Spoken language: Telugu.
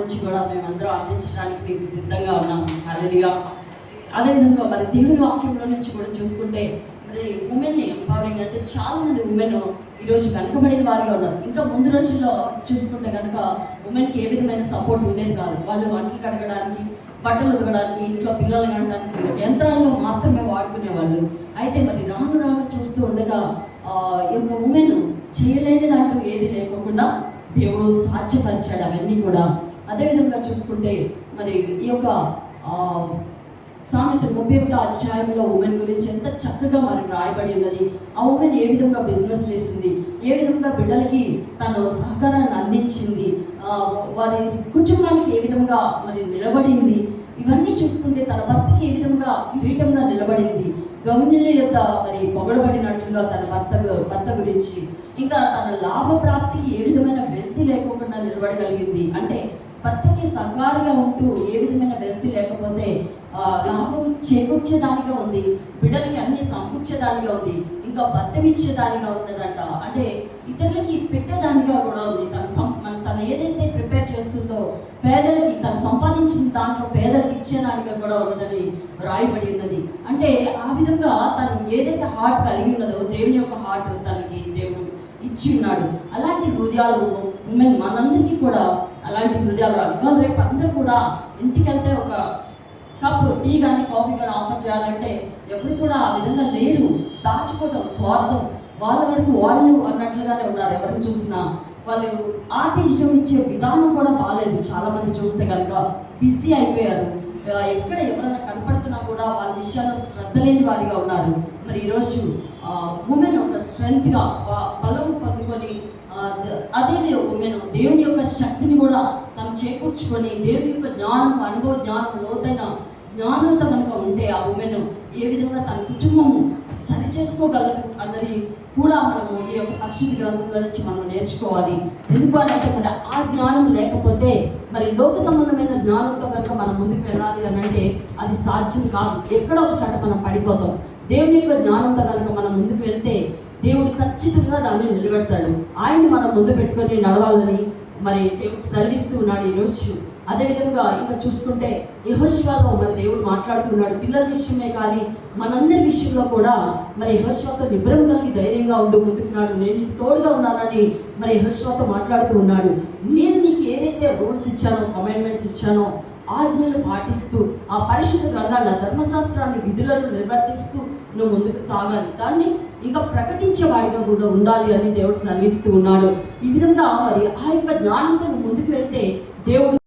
నుంచి కూడా మేమందరం అందించడానికి మీకు సిద్ధంగా ఉన్నాము. హల్లెలూయా. అదేవిధంగా మరి దేవుని వాక్యంలో నుంచి కూడా చూసుకుంటే మరి ఉమెన్ని ఎంపవరింగ్ అంటే చాలా మంది ఉమెన్ ఈరోజు వెనకబడిన వారిగా ఉన్నారు. ఇంకా ముందు రోజుల్లో చూసుకుంటే కనుక ఉమెన్కి ఏ విధమైన సపోర్ట్ ఉండేది కాదు. వాళ్ళు వంటలు కడగడానికి, బట్టలు ఉతకడానికి, ఇంట్లో పిల్లలు కనడానికి ఒక యంత్రాలను మాత్రమే వాడుకునేవాళ్ళు. అయితే మరి రాను రాను చూస్తూ ఉండగా ఈ యొక్క ఉమెన్ చేయలేనిదంటూ ఏది లేకుండా దేవుడు సాధ్యపరిచాడు అవన్నీ కూడా. అదేవిధంగా చూసుకుంటే మరి ఈ యొక్క సామెతలు 31వ అధ్యాయంలో ఉమెన్ గురించి ఎంత చక్కగా మనకు రాయబడి ఉన్నది. ఆ ఉమెన్ ఏ విధంగా బిజినెస్ చేసింది, ఏ విధంగా బిడ్డలకి తను సహకారాన్ని అందించింది, వారి కుటుంబానికి ఏ విధంగా మరి నిలబడింది, ఇవన్నీ చూసుకుంటే తన భర్తకి ఏ విధంగా కిరీటంగా నిలబడింది, గౌనుల యొక్క మరి పొగడబడినట్లుగా తన భర్త గురించి, ఇంకా తన లాభప్రాప్తికి ఏ విధమైన వెల్తి లేకుండా నిలబడగలిగింది. అంటే భర్తకి సహకారంగా ఉంటూ ఏ విధమైన వెల్తి లేకపోతే లాభం చేకూర్చేదానిగా ఉంది, బిడ్డలకి అన్ని సమకూర్చేదానిగా ఉంది, ఇంకా భర్తం ఇచ్చేదానిగా ఉన్నదంట. అంటే ఇతరులకి పెట్టేదానిగా కూడా ఉంది. తను ఏదైతే ప్రిపేర్ చేస్తుందో పేదలకి, తను సంపాదించిన దాంట్లో పేదలకు ఇచ్చేదానిగా కూడా ఉన్నదని రాయబడి ఉన్నది. అంటే ఆ విధంగా తను ఏదైతే హార్ట్ కలిగి ఉన్నదో దేవుని యొక్క హార్ట్ తనకి దేవుడు ఇచ్చి ఉన్నాడు. అలాంటి హృదయాలు ఉమెన్ మనందరికీ కూడా అలాంటి హృదయాలు రాదు. ఇవాళ రేపు అందరూ కూడా ఇంటికి వెళ్తే ఒక కప్ టీ కానీ కాఫీ కానీ ఆఫర్ చేయాలంటే ఎవరు కూడా ఆ విధంగా లేరు. దాచుకోవడం, స్వార్థం, వాళ్ళ వరకు వాళ్ళు అన్నట్లుగానే ఉన్నారు. ఎవరిని చూసినా వాళ్ళు ఆర్టిస్టం ఇచ్చే విధానం కూడా బాగాలేదు. చాలామంది చూస్తే కనుక బిజీ అయిపోయారు. ఎక్కడ ఎవరైనా కనపడుతున్నా కూడా వాళ్ళ విషయాల్లో శ్రద్ధ లేని వారిగా ఉన్నారు. మరి ఈరోజు ఉమెన్ ఒక స్ట్రెంగ్త్గా బలం పొందుకొని అదే ఉమెన్ దేవుని యొక్క శక్తిని కూడా తను చేకూర్చుకొని దేవుని యొక్క జ్ఞానం, అనుభవ జ్ఞానం, లోతైన జ్ఞానంతో కనుక ఉంటే ఆ ఉమెన్ ఏ విధంగా తన కుటుంబం సరి చేసుకోగలదు అన్నది కూడా మనము ఈ యొక్క పరిశుద్ధ గ్రంథంలో నుంచి మనం నేర్చుకోవాలి. ఎందుకు అని అంటే మరి ఆ జ్ఞానం లేకపోతే మరి లోక సంబంధమైన జ్ఞానంతో కనుక మనం ముందుకు వెళ్ళాలి అని అంటే అది సాధ్యం కాదు. ఎక్కడో ఒక చోట మనం పడిపోతాం. దేవుని యొక్క జ్ఞానంతో కనుక మనం ముందుకు వెళ్తే దేవుడు ఖచ్చితంగా దాన్ని నిలబెడతాడు. ఆయన్ని మనం ముందు పెట్టుకొని నడవాలని మరి దేవుడు సెలవిస్తూ ఉన్నాడు ఈరోజు. అదేవిధంగా ఇంకా చూసుకుంటే యెహోషువతో మరి దేవుడు మాట్లాడుతున్నాడు. పిల్లల విషయమే కానీ మనందరి విషయంలో కూడా మరి యెహోషువతో నిబ్రం కలిగి ధైర్యంగా ఉంటూ ముందుకున్నాడు. నేను నీకు తోడుగా ఉన్నానని మరి యెహోషువతో మాట్లాడుతూ ఉన్నాడు. నేను నీకు ఏదైతే రూల్స్ ఇచ్చానో, కమాండ్మెంట్స్ ఇచ్చానో, ఆజ్ఞలు పాటిస్తూ ఆ పరిశుద్ధ గ్రంథాల ధర్మశాస్త్రాన్ని, విధులను నిర్వర్తిస్తూ నువ్వు ముందుకు సాగాలి. దాన్ని ఇంకా ప్రకటించేవాడిగా కూడా ఉండాలి అని దేవుడు సెలవిస్తూ ఉన్నాడు. ఈ విధంగా మరి ఆ యొక్క జ్ఞానంతో నువ్వు ముందుకు వెళ్తే దేవుడు